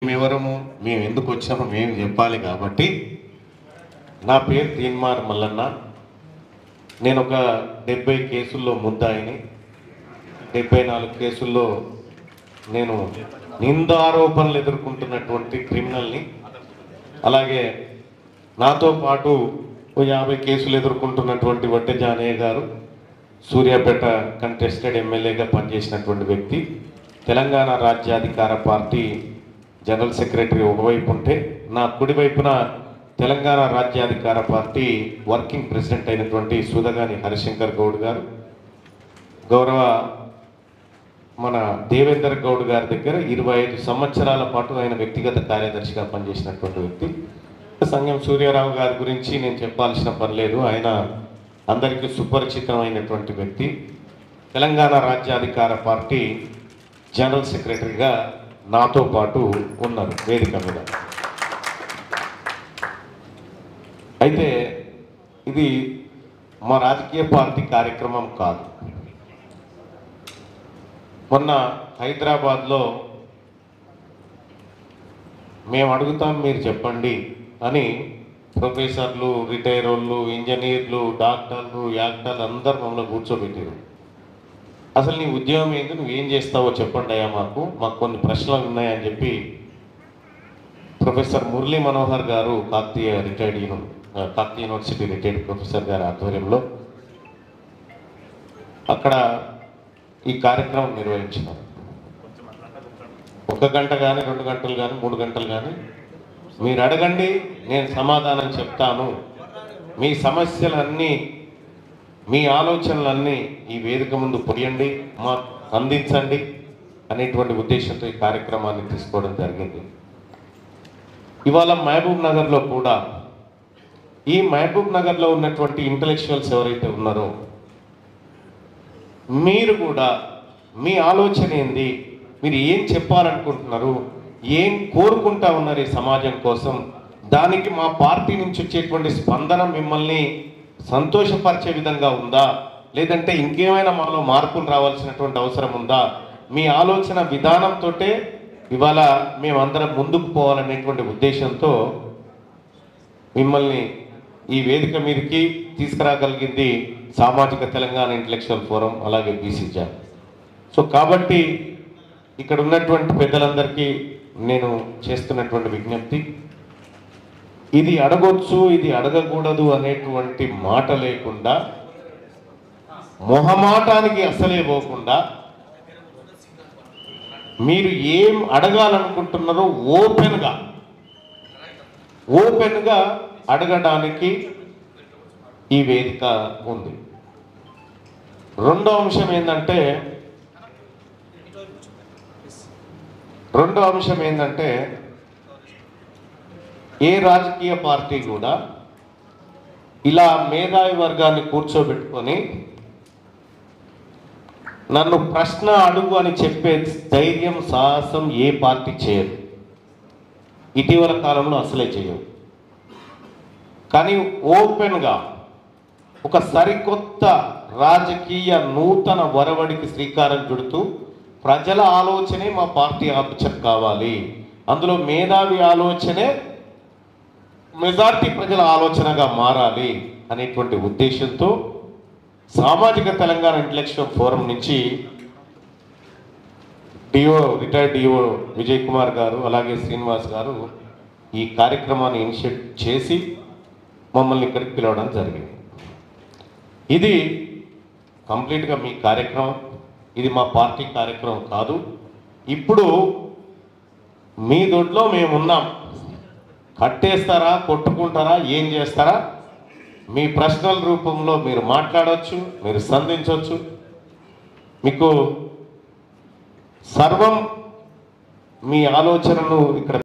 మేమెవరము మేము ఎందుకు వచ్చామో మేము చెప్పాలి కాబట్టి నా పేరు తీన్మార్ మల్లన్న. నేను ఒక 70 కేసుల్లో ముద్దాయిని, 74 కేసుల్లో నేను నిందారోపణలు ఎదుర్కొంటున్నటువంటి క్రిమినల్ని. అలాగే నాతో పాటు 50 కేసులు ఎదుర్కొంటున్నటువంటి వడ్డె జానయ్య గారు సూర్యాపేట కంటెస్టెడ్ ఎమ్మెల్యేగా పనిచేసినటువంటి వ్యక్తి. తెలంగాణ రాజ్యాధికార పార్టీ జనరల్ సెక్రటరీ ఒకవైపు ఉంటే, నా కుడివైపున తెలంగాణ రాజ్యాధికార పార్టీ వర్కింగ్ ప్రెసిడెంట్ అయినటువంటి సుధగాని హరిశంకర్ గౌడ్ గారు, గౌరవ మన దేవేందర్ గౌడ్ గారి దగ్గర 25 సంవత్సరాల పాటు ఆయన వ్యక్తిగత కార్యదర్శిగా పనిచేసినటువంటి వ్యక్తి. సంగం సూర్యారావు గారి గురించి నేను చెప్పాల్సిన పని లేదు, ఆయన అందరికీ సుపరిచితమైనటువంటి వ్యక్తి. తెలంగాణ రాజ్యాధికార పార్టీ జనరల్ సెక్రటరీగా నాతో పాటు ఉన్నారు వేదిక మీద. అయితే ఇది మా రాజకీయ పార్టీ కార్యక్రమం కాదు. మొన్న హైదరాబాద్లో మేము అడుగుతాం మీరు చెప్పండి అని ప్రొఫెసర్లు, రిటైర్ వాళ్ళు, ఇంజనీర్లు, డాక్టర్లు, యాక్టర్లు అందరు మమ్మల్ని కూర్చోబెట్టారు. అసలు నీ ఉద్యోగం ఏంటి, నువ్వేం చేస్తావో చెప్పండి అయ్యా, మాకు కొన్ని ప్రశ్నలు ఉన్నాయని చెప్పి ప్రొఫెసర్ మురళీ మనోహర్ గారు కాకతీయ యూనివర్సిటీ రిటైర్డ్ ప్రొఫెసర్ గారి ఆధ్వర్యంలో అక్కడ ఈ కార్యక్రమం నిర్వహించినారు. 1 గంట కానీ 2 గంటలు కానీ 3 గంటలు కానీ మీరు అడగండి, నేను సమాధానం చెప్తాను. మీ సమస్యలన్నీ, మీ ఆలోచనలన్నీ ఈ వేదిక ముందు పొడియండి, మాకు అందించండి అనేటువంటి ఉద్దేశంతో ఈ కార్యక్రమాన్ని తీసుకోవడం జరిగింది. ఇవాళ మహబూబ్ నగర్లో కూడా, ఈ మహబూబ్ నగర్లో ఉన్నటువంటి ఇంటలెక్చువల్స్ ఎవరైతే ఉన్నారో మీరు కూడా మీ ఆలోచన ఏంది, మీరు ఏం చెప్పాలనుకుంటున్నారు, ఏం కోరుకుంటా ఉన్నారు ఈ సమాజం కోసం, దానికి మా పార్టీ నుంచి వచ్చేటువంటి స్పందన మిమ్మల్ని సంతోషపరిచే విధంగా ఉందా, లేదంటే ఇంకేమైనా మాలో మార్పులు రావాల్సినటువంటి అవసరం ఉందా, మీ ఆలోచన విధానంతో ఇవాళ మేమందరం ముందుకు పోవాలనేటువంటి ఉద్దేశంతో మిమ్మల్ని ఈ వేదిక మీదకి తీసుకురాగలిగింది సామాజిక తెలంగాణ ఇంటలెక్చువల్ ఫోరం, అలాగే బీసీజా. సో కాబట్టి ఇక్కడ ఉన్నటువంటి పెద్దలందరికీ నేను చేస్తున్నటువంటి విజ్ఞప్తి, ఇది అడగొచ్చు, ఇది అడగకూడదు అనేటువంటి మాట లేకుండా, మొహమాటానికి అసలే పోకుండా, మీరు ఏం అడగాలనుకుంటున్నారో ఓపెన్గా అడగడానికి ఈ వేదిక ఉంది. రెండో అంశం ఏంటంటే ఏ రాజకీయ పార్టీ కూడా ఇలా మేధావి వర్గాన్ని కూర్చోబెట్టుకొని నన్ను ప్రశ్న అడుగు అని చెప్పే ధైర్యం, సాహసం ఏ పార్టీ చేయదు, ఇటీవల కాలంలో అసలే చేయదు. కానీ ఓపెన్గా ఒక సరికొత్త రాజకీయ నూతన వరవడికి శ్రీకారం చుడుతూ ప్రజల ఆలోచనే మా పార్టీ ఆలోచన కావాలి, అందులో మేధావి ఆలోచనే మెజార్టీ ప్రజల ఆలోచనగా మారాలి అనేటువంటి ఉద్దేశంతో సామాజిక తెలంగాణ ఇంటలెక్చువల్ ఫోరం నుంచి రిటైర్డ్ డిఓ విజయ్ కుమార్ గారు, అలాగే శ్రీనివాస్ గారు ఈ కార్యక్రమాన్ని ఇనిషియేట్ చేసి మమ్మల్ని ఇక్కడికి పిలవడం జరిగింది. ఇది కంప్లీట్గా మీ కార్యక్రమం, ఇది మా పార్టీ కార్యక్రమం కాదు. ఇప్పుడు మీ దొడ్లో మేమున్నాం, కట్టేస్తారా, కొట్టుకుంటారా, ఏం చేస్తారా, మీ ప్రశ్నల రూపంలో మీరు మాట్లాడవచ్చు, మీరు సంధించవచ్చు. మీకు సర్వం మీ ఆలోచనలు ఇక్కడ